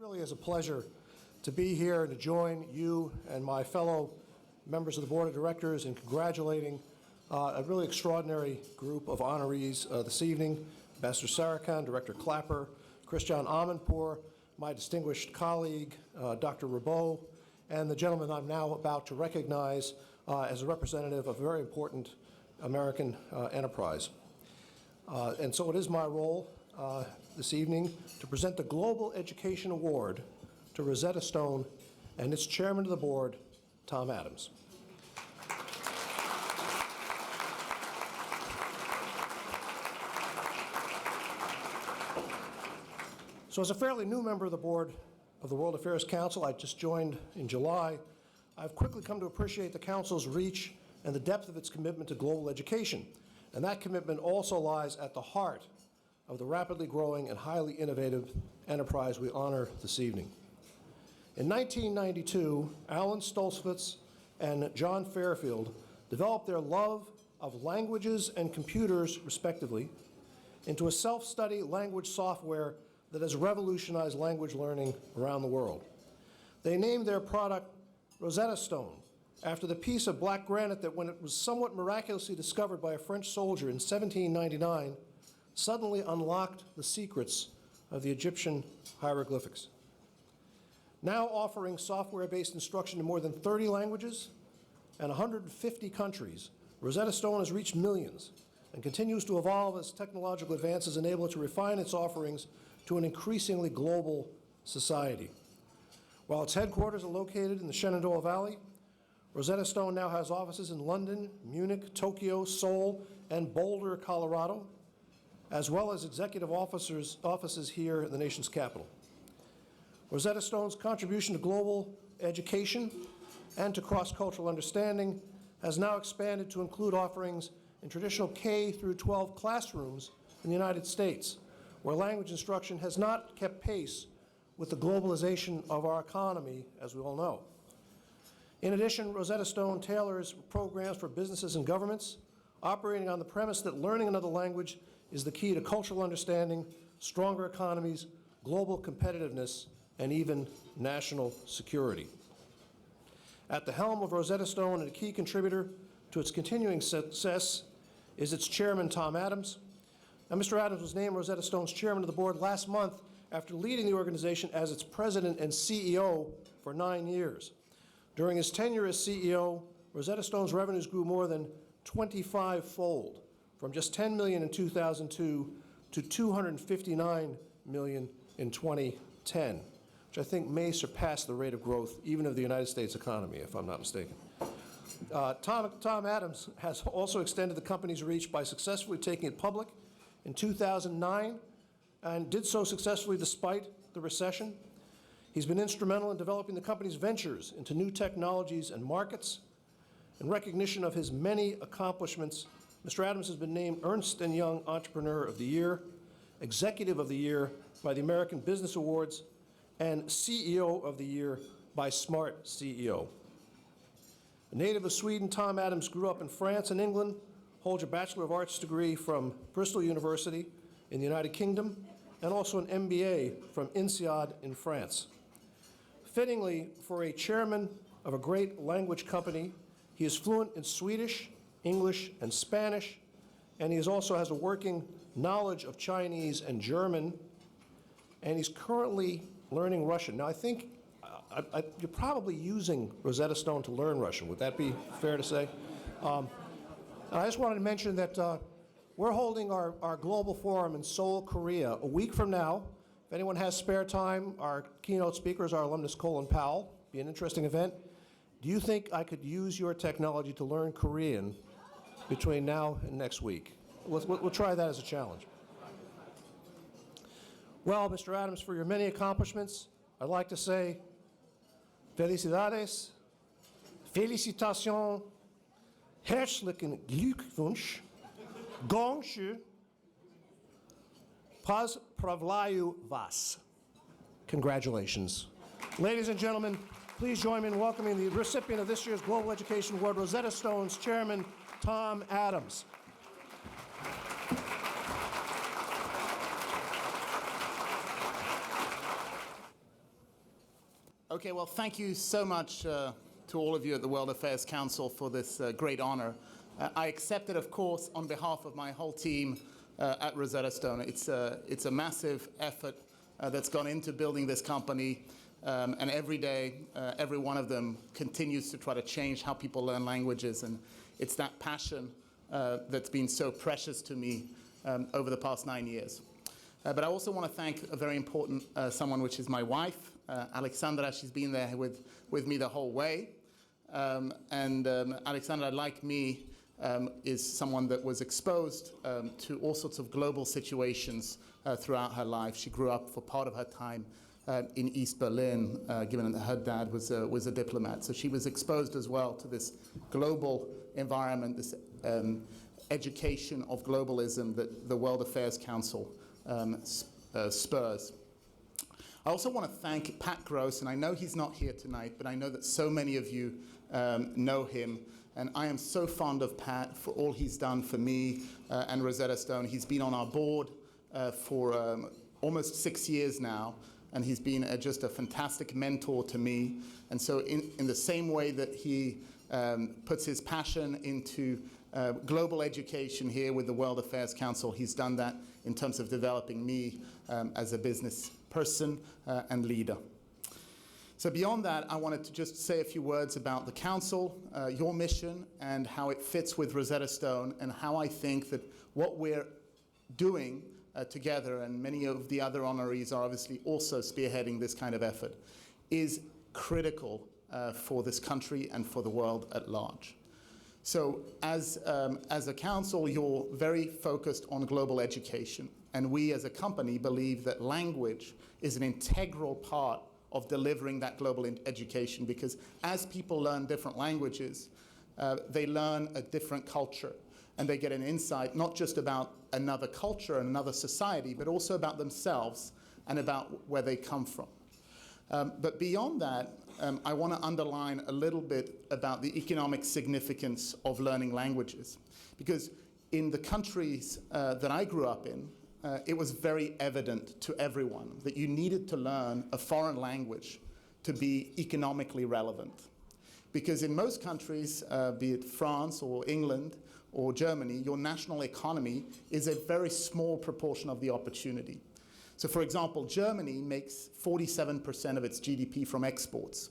really is a pleasure to be here and to join you and my fellow members of the Board of Directors in congratulating a really extraordinary group of honorees this evening. Ambassador Sarikhan, Director Clapper, Christian Amanpour, my distinguished colleague, Dr. Rabeau, and the gentleman I'm now about to recognize as a representative of a very important American enterprise. And so it is my role this evening to present the Global Education Award to Rosetta Stone and its chairman of the board, Tom Adams. So as a fairly new member of the board of the World Affairs Council, I just joined in July, I've quickly come to appreciate the Council's reach and the depth of its commitment to global education. And that commitment also lies at the heart of the rapidly growing and highly innovative enterprise we honor this evening. In 1992, Alan Stolzfus and John Fairfield developed their love of languages and computers, respectively, into a self-study language software that has revolutionized language learning around the world. They named their product Rosetta Stone, after the piece of black granite that, when it was somewhat miraculously discovered by a French soldier in 1799, suddenly unlocked the secrets of the Egyptian hieroglyphics. Now offering software-based instruction in more than 30 languages and 150 countries, Rosetta Stone has reached millions and continues to evolve as technological advances enable it to refine its offerings to an increasingly global society. While its headquarters are located in the Shenandoah Valley, Rosetta Stone now has offices in London, Munich, Tokyo, Seoul, and Boulder, Colorado, as well as executive offices here in the nation's capital. Rosetta Stone's contribution to global education and to cross-cultural understanding has now expanded to include offerings in traditional K through 12 classrooms in the United States, where language instruction has not kept pace with the globalization of our economy, as we all know. In addition, Rosetta Stone tailors programs for businesses and governments, operating on the premise that learning another language is the key to cultural understanding, stronger economies, global competitiveness, and even national security. At the helm of Rosetta Stone and a key contributor to its continuing success is its chairman, Tom Adams. Now, Mr. Adams was named Rosetta Stone's chairman of the board last month after leading the organization as its president and CEO for 9 years. During his tenure as CEO, Rosetta Stone's revenues grew more than 25-fold, from just $10 million in 2002 to $259 million in 2010, which I think may surpass the rate of growth even of the United States economy, if I'm not mistaken. Tom Adams has also extended the company's reach by successfully taking it public in 2009, and did so successfully despite the recession. He's been instrumental in developing the company's ventures into new technologies and markets. In recognition of his many accomplishments, Mr. Adams has been named Ernst & Young Entrepreneur of the Year, Executive of the Year by the American Business Awards, and CEO of the Year by Smart CEO. A native of Sweden, Tom Adams grew up in France and England, holds a Bachelor of Arts degree from Bristol University in the United Kingdom, and also an MBA from INSEAD in France. Fittingly, for a chairman of a great language company, he is fluent in Swedish, English, and Spanish, and he also has a working knowledge of Chinese and German, and he's currently learning Russian. Now, I think you're probably using Rosetta Stone to learn Russian. Would that be fair to say? And I just wanted to mention that we're holding our global forum in Seoul, Korea, a week from now. If anyone has spare time, our keynote speaker is our alumnus Colin Powell. Be an interesting event. Do you think I could use your technology to learn Korean between now and next week? We'll try that as a challenge. Well, Mr. Adams, for your many accomplishments, I'd like to say felicidades, félicitations, herzlichen Glückwunsch, Gongxu, Pozdravляю вас. Congratulations. Ladies and gentlemen, please join me in welcoming the recipient of this year's Global Education Award, Rosetta Stone's chairman, Tom Adams. Okay, well, thank you so much to all of you at the World Affairs Council for this great honor. I accept it, of course, on behalf of my whole team at Rosetta Stone. It's a massive effort that's gone into building this company, and every day, every one of them continues to try to change how people learn languages, and it's that passion that's been so precious to me over the past 9 years. But I also want to thank a very important someone, which is my wife, Alexandra. She's been there with me the whole way. Alexandra, like me, is someone that was exposed to all sorts of global situations throughout her life. She grew up for part of her time in East Berlin, given that her dad was a diplomat. So she was exposed as well to this global environment, this education of globalism that the World Affairs Council spurs. I also want to thank Pat Gross, and I know he's not here tonight, but I know that so many of you know him, and I am so fond of Pat for all he's done for me and Rosetta Stone. He's been on our board for almost 6 years now, and he's been just a fantastic mentor to me. And so in the same way that he puts his passion into global education here with the World Affairs Council, he's done that in terms of developing me as a business person and leader. So beyond that, I wanted to just say a few words about the Council, your mission, and how it fits with Rosetta Stone, and how I think that what we're doing together, and many of the other honorees are obviously also spearheading this kind of effort, is critical for this country and for the world at large. So as a council, you're very focused on global education. And we as a company believe that language is an integral part of delivering that global education, because as people learn different languages, they learn a different culture. And they get an insight not just about another culture and another society, but also about themselves and about where they come from. But beyond that, I want to underline a little bit about the economic significance of learning languages. Because in the countries that I grew up in, it was very evident to everyone that you needed to learn a foreign language to be economically relevant. Because in most countries, be it France or England or Germany, your national economy is a very small proportion of the opportunity. So for example, Germany makes 47% of its GDP from exports.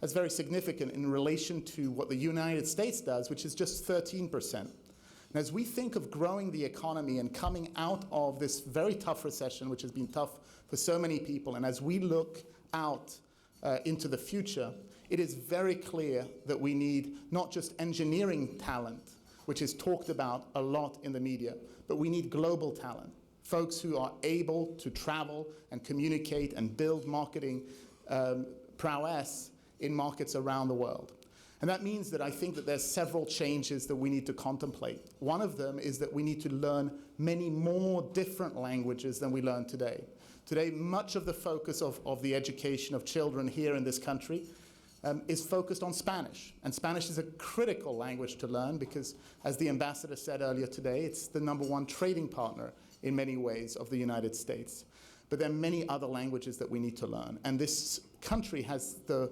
That's very significant in relation to what the United States does, which is just 13%. And as we think of growing the economy and coming out of this very tough recession, which has been tough for so many people, and as we look out into the future, it is very clear that we need not just engineering talent, which is talked about a lot in the media, but we need global talent. Folks who are able to travel and communicate and build marketing prowess in markets around the world. And that means that I think that there's several changes that we need to contemplate. One of them is that we need to learn many more different languages than we learn today. Today, much of the focus of the education of children here in this country is focused on Spanish. And Spanish is a critical language to learn because, as the ambassador said earlier today, it's the #1 trading partner in many ways of the United States. But there are many other languages that we need to learn. And this country has the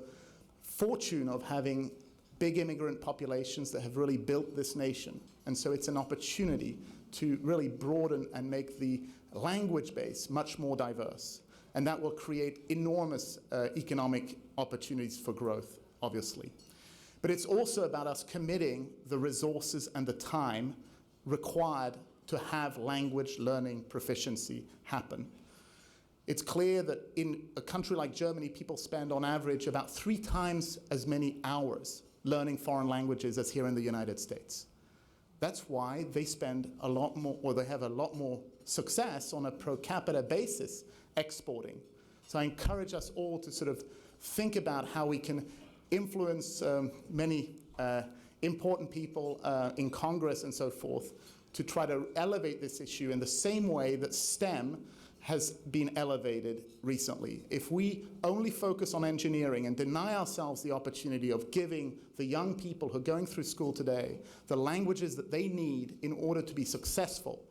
fortune of having big immigrant populations that have really built this nation. And so it's an opportunity to really broaden and make the language base much more diverse. And that will create enormous economic opportunities for growth, obviously. But it's also about us committing the resources and the time required to have language learning proficiency happen. It's clear that in a country like Germany, people spend on average about 3 times as many hours learning foreign languages as here in the United States. That's why they spend a lot more, or they have a lot more success on a per capita basis exporting. So I encourage us all to sort of think about how we can influence many important people in Congress and so forth to try to elevate this issue in the same way that STEM has been elevated recently. If we only focus on engineering and deny ourselves the opportunity of giving the young people who are going through school today the languages that they need in order to be successful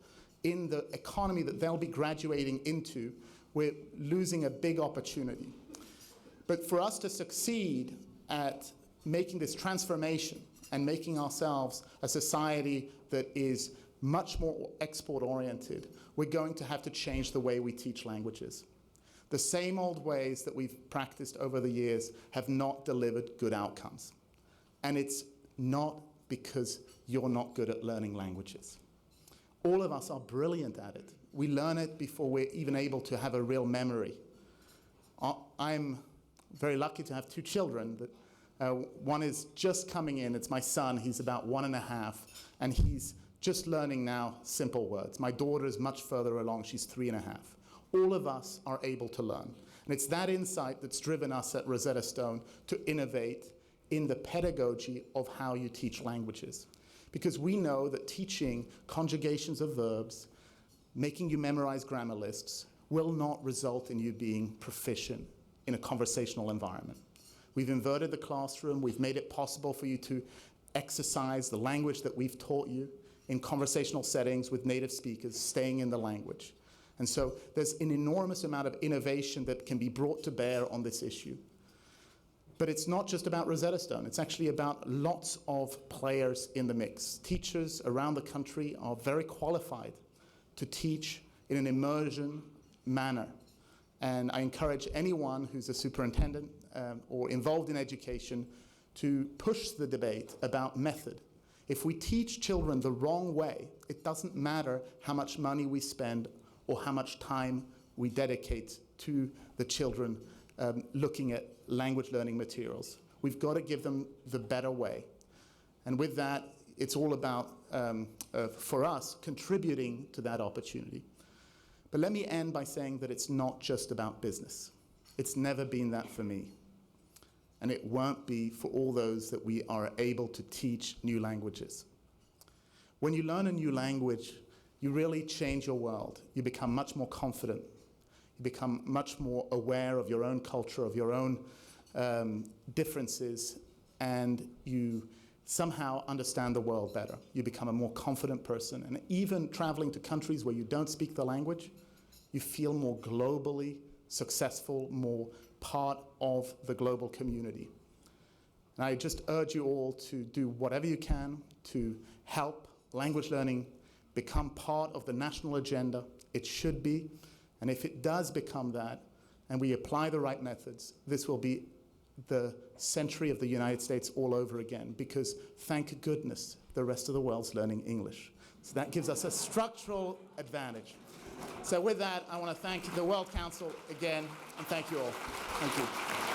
in the economy that they'll be graduating into, we're losing a big opportunity. But for us to succeed at making this transformation and making ourselves a society that is much more export-oriented, we're going to have to change the way we teach languages. The same old ways that we've practiced over the years have not delivered good outcomes. And it's not because you're not good at learning languages. All of us are brilliant at it. We learn it before we're even able to have a real memory. I'm very lucky to have two children. One is just coming in. It's my son. He's about 1.5, and he's just learning now simple words. My daughter is much further along. She's 3.5. All of us are able to learn. And it's that insight that's driven us at Rosetta Stone to innovate in the pedagogy of how you teach languages. Because we know that teaching conjugations of verbs, making you memorize grammar lists, will not result in you being proficient in a conversational environment. We've inverted the classroom. We've made it possible for you to exercise the language that we've taught you in conversational settings with native speakers, staying in the language. And so there's an enormous amount of innovation that can be brought to bear on this issue. But it's not just about Rosetta Stone. It's actually about lots of players in the mix. Teachers around the country are very qualified to teach in an immersion manner. And I encourage anyone who's a superintendent or involved in education to push the debate about method. If we teach children the wrong way, it doesn't matter how much money we spend or how much time we dedicate to the children looking at language learning materials. We've got to give them the better way. And with that, it's all about, for us, contributing to that opportunity. But let me end by saying that it's not just about business. It's never been that for me. And it won't be for all those that we are able to teach new languages. When you learn a new language, you really change your world. You become much more confident. You become much more aware of your own culture, of your own differences, and you somehow understand the world better. You become a more confident person. And even traveling to countries where you don't speak the language, you feel more globally successful, more part of the global community. And I just urge you all to do whatever you can to help language learning become part of the national agenda. It should be. And if it does become that, and we apply the right methods, this will be the century of the United States all over again, because thank goodness the rest of the world's learning English. So that gives us a structural advantage. So with that, I want to thank the World Council again, and thank you all. Thank you.